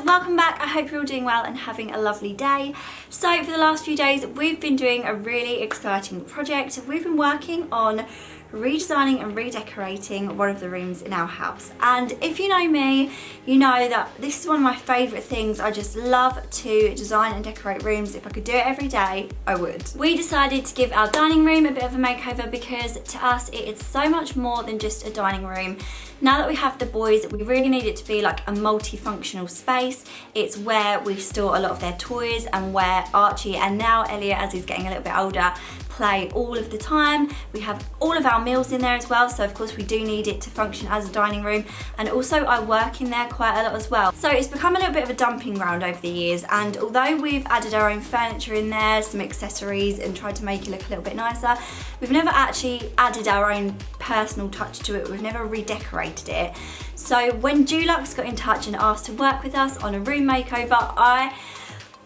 welcome back. I hope you're all doing well and having a lovely day. So for the last few days we've been doing a really exciting project. We've been working on redesigning and redecorating one of the rooms in our house, and if you know me, you know that this is one of my favourite things. I just love to design and decorate rooms. If I could do it every day, I would. We decided to give our dining room a bit of a makeover because to us it is so much more than just a dining room. Now that we have the boys, we really need it to be like a multifunctional space. It's where we store a lot of their toys and where Archie and now Elliot, as he's getting a little bit older, play all of the time. We have all of our meals in there as well, so of course we do need it to function as a dining room, and also I work in there quite a lot as well. So it's become a little bit of a dumping ground over the years, and although we've added our own furniture in there, some accessories, and tried to make it look a little bit nicer, we've never actually added our own personal touch to it. We've never redecorated it. So when Dulux got in touch and asked to work with us on a room makeover, I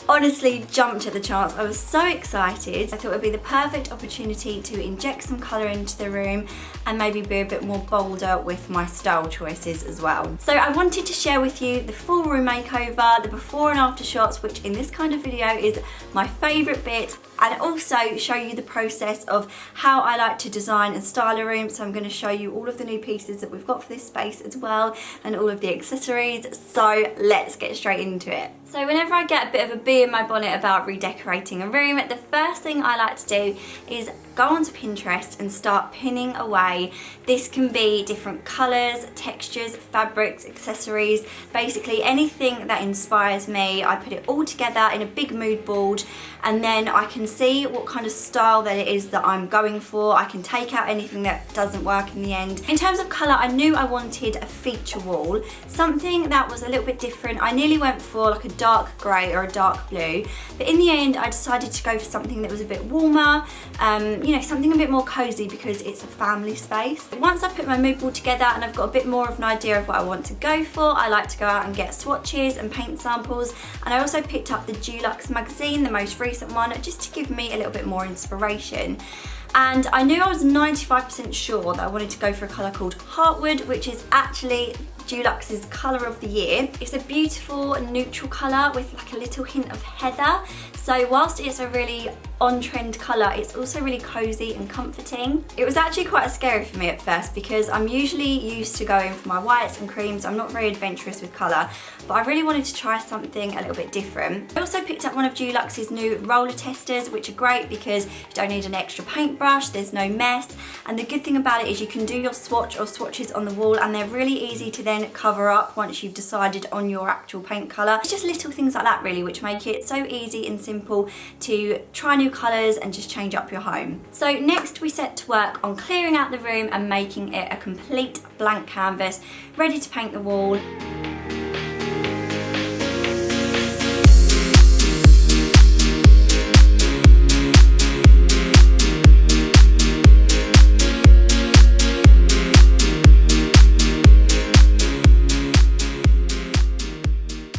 honestly jumped at the chance. I was so excited. I thought it would be the perfect opportunity to inject some colour into the room and maybe be a bit more bolder with my style choices as well. So I wanted to share with you the full room makeover, the before and after shots, which in this kind of video is my favourite bit, and also show you the process of how I like to design and style a room. So I'm going to show you all of the new pieces that we've got for this space as well, and all of the accessories. So let's get straight into it. So whenever I get a bit of a bee in my bonnet about redecorating a room, the first thing I like to do is go onto Pinterest and start pinning away. This can be different colours, textures, fabrics, accessories, basically anything that inspires me. I put it all together in a big mood board, and then I can see what kind of style that it is that I'm going for. I can take out anything that doesn't work in the end. In terms of colour, I knew I wanted a feature wall, something that was a little bit different. I nearly went for like a dark grey or a dark blue, but in the end I decided to go for something that was a bit warmer, you know, something a bit more cosy because it's a family space. Once I put my mood board together and I've got a bit more of an idea of what I want to go for, I like to go out and get swatches and paint samples, and I also picked up the Dulux magazine, the most recent one, just to give me a little bit more inspiration. And I knew I was 95% sure that I wanted to go for a colour called Heartwood, which is actually Dulux's colour of the year. It's a beautiful neutral colour with like a little hint of heather. So whilst it's a really on-trend colour, it's also really cosy and comforting. It was actually quite scary for me at first because I'm usually used to going for my whites and creams. I'm not very adventurous with colour, but I really wanted to try something a little bit different. I also picked up one of Dulux's new roller testers, which are great because you don't need an extra paintbrush, there's no mess, and the good thing about it is you can do your swatch or swatches on the wall, and they're really easy to then cover up once you've decided on your actual paint colour. It's just little things like that really which make it so easy and simple to try new colours and just change up your home. So next we set to work on clearing out the room and making it a complete blank canvas, ready to paint the wall.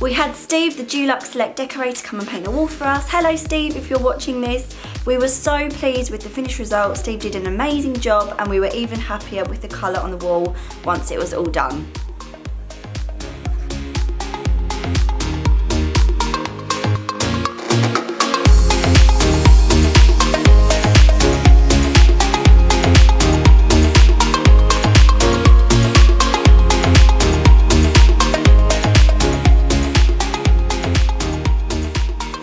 We had Steve, the Dulux Select decorator, come and paint the wall for us. Hello Steve, if you're watching this. We were so pleased with the finished result. Steve did an amazing job, and we were even happier with the colour on the wall once it was all done.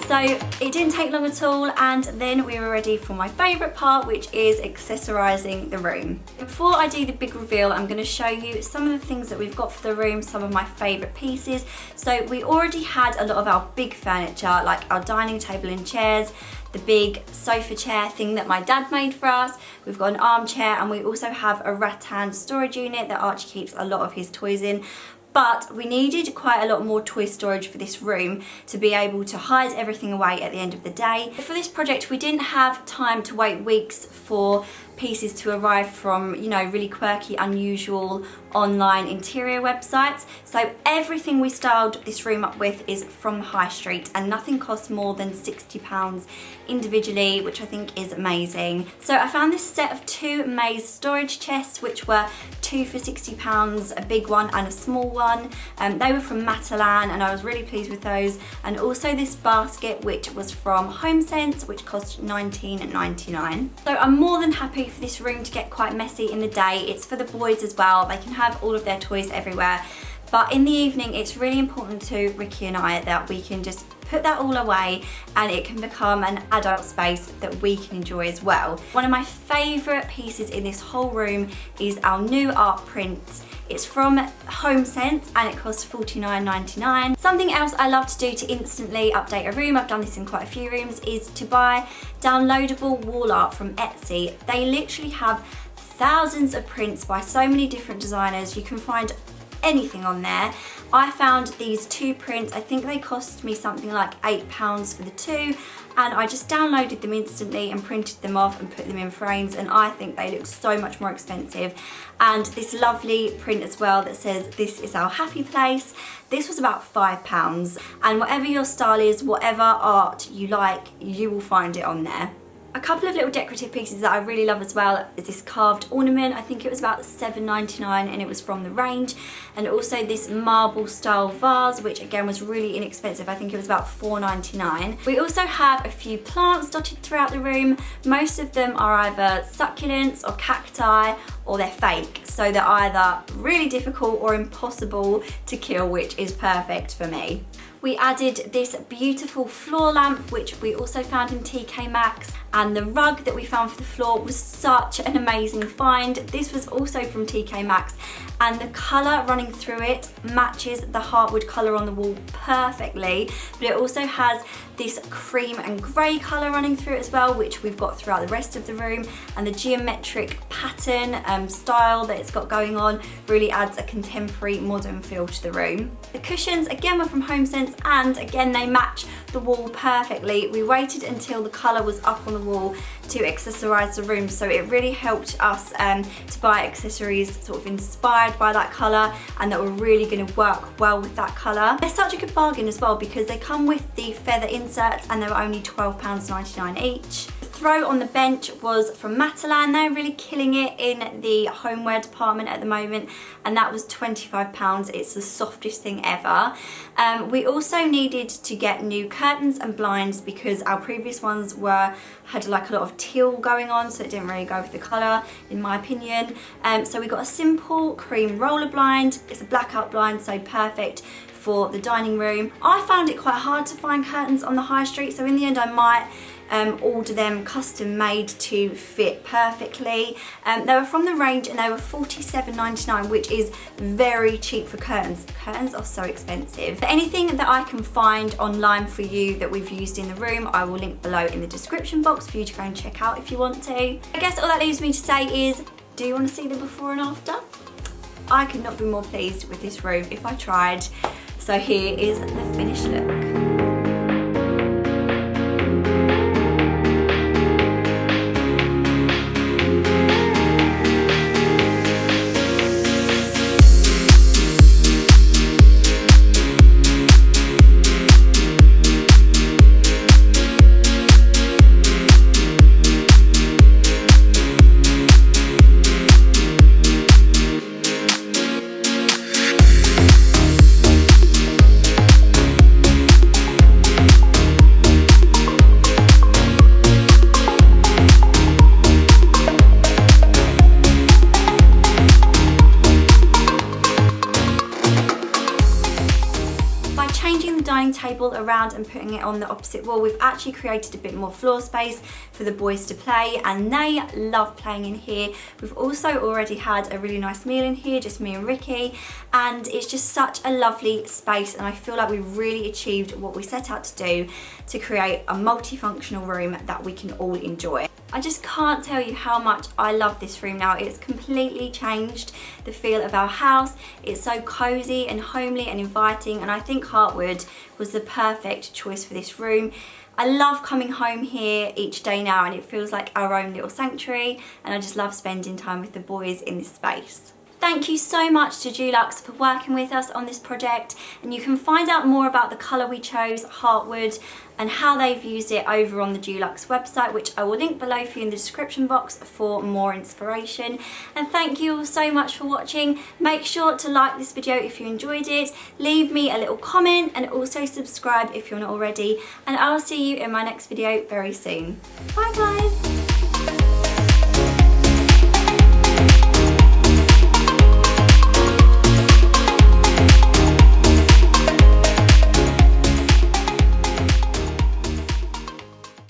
So it didn't take long at all, and then we were ready for my favourite part, which is accessorising the room. Before I do the big reveal, I'm going to show you some of the things that we've got for the room, some of my favourite pieces. So we already had a lot of our big furniture, like our dining table and chairs, the big sofa chair thing that my dad made for us. We've got an armchair, and we also have a rattan storage unit that Archie keeps a lot of his toys in. But we needed quite a lot more toy storage for this room to be able to hide everything away at the end of the day. For this project we didn't have time to wait weeks for pieces to arrive from, you know, really quirky, unusual online interior websites. So everything we styled this room up with is from the high street, and nothing costs more than £60 individually, which I think is amazing. So I found this set of 2 maze storage chests, which were 2 for £60, a big one and a small one. They were from Murnane, and I was really pleased with those. And also this basket, which was from HomeSense, which cost £19.99. So I'm more than happy for this room to get quite messy in the day. It's for the boys as well. They can have all of their toys everywhere. But in the evening, it's really important to Ricky and I that we can just put that all away and it can become an adult space that we can enjoy as well. One of my favourite pieces in this whole room is our new art print. It's from HomeSense and it costs $49.99. Something else I love to do to instantly update a room, I've done this in quite a few rooms, is to buy downloadable wall art from Etsy. They literally have thousands of prints by so many different designers. You can find anything on there. I found these 2 prints, I think they cost me something like £8 for the 2, and I just downloaded them instantly and printed them off and put them in frames, and I think they look so much more expensive. And this lovely print as well that says, "This is our happy place." This was about £5, and whatever your style is, whatever art you like, you will find it on there. A couple of little decorative pieces that I really love as well is this carved ornament. I think it was about $7.99 and it was from the range. And also this marble style vase, which again was really inexpensive. I think it was about $4.99. We also have a few plants dotted throughout the room. Most of them are either succulents or cacti, or they're fake. So they're either really difficult or impossible to kill, which is perfect for me. We added this beautiful floor lamp, which we also found in TK Maxx, and the rug that we found for the floor was such an amazing find. This was also from TK Maxx, and the colour running through it matches the heartwood colour on the wall perfectly, but it also has this cream and grey colour running through it as well, which we've got throughout the rest of the room, and the geometric pattern style that it's got going on really adds a contemporary modern feel to the room. The cushions again were from HomeSense, and again they match the wall perfectly. We waited until the colour was up on the wall to accessorize the room, so it really helped us to buy accessories sort of inspired by that colour and that were really going to work well with that colour. They're such a good bargain as well because they come with the feather inserts and they were only £12.99 each. The throw on the bench was from Murnane. They're really killing it in the homeware department at the moment, and that was £25. It's the softest thing ever. We also needed to get new curtains and blinds because our previous ones had like a lot of teal going on, so it didn't really go with the colour in my opinion. So we got a simple cream roller blind. It's a blackout blind, so perfect for the dining room. I found it quite hard to find curtains on the high street, so in the end I might order them custom made to fit perfectly. They were from the range and they were $47.99, which is very cheap for curtains. Curtains are so expensive. But anything that I can find online for you that we've used in the room, I will link below in the description box for you to go and check out if you want to. I guess all that leaves me to say is, do you want to see the before and after? I could not be more pleased with this room if I tried. So here is the finished look. Dining table around and putting it on the opposite wall, we've actually created a bit more floor space for the boys to play, and they love playing in here. We've also already had a really nice meal in here, just me and Ricky, and it's just such a lovely space, and I feel like we really achieved what we set out to do, to create a multifunctional room that we can all enjoy. I just can't tell you how much I love this room now. It's completely changed the feel of our house. It's so cozy and homely and inviting, and I think heartwarming Heartwood was the perfect choice for this room. I love coming home here each day now, and it feels like our own little sanctuary, and I just love spending time with the boys in this space. Thank you so much to Dulux for working with us on this project, and you can find out more about the colour we chose, Heartwood, and how they've used it over on the Dulux website, which I will link below for you in the description box for more inspiration. And thank you all so much for watching. Make sure to like this video if you enjoyed it, leave me a little comment, and also subscribe if you're not already, and I'll see you in my next video very soon. Bye guys!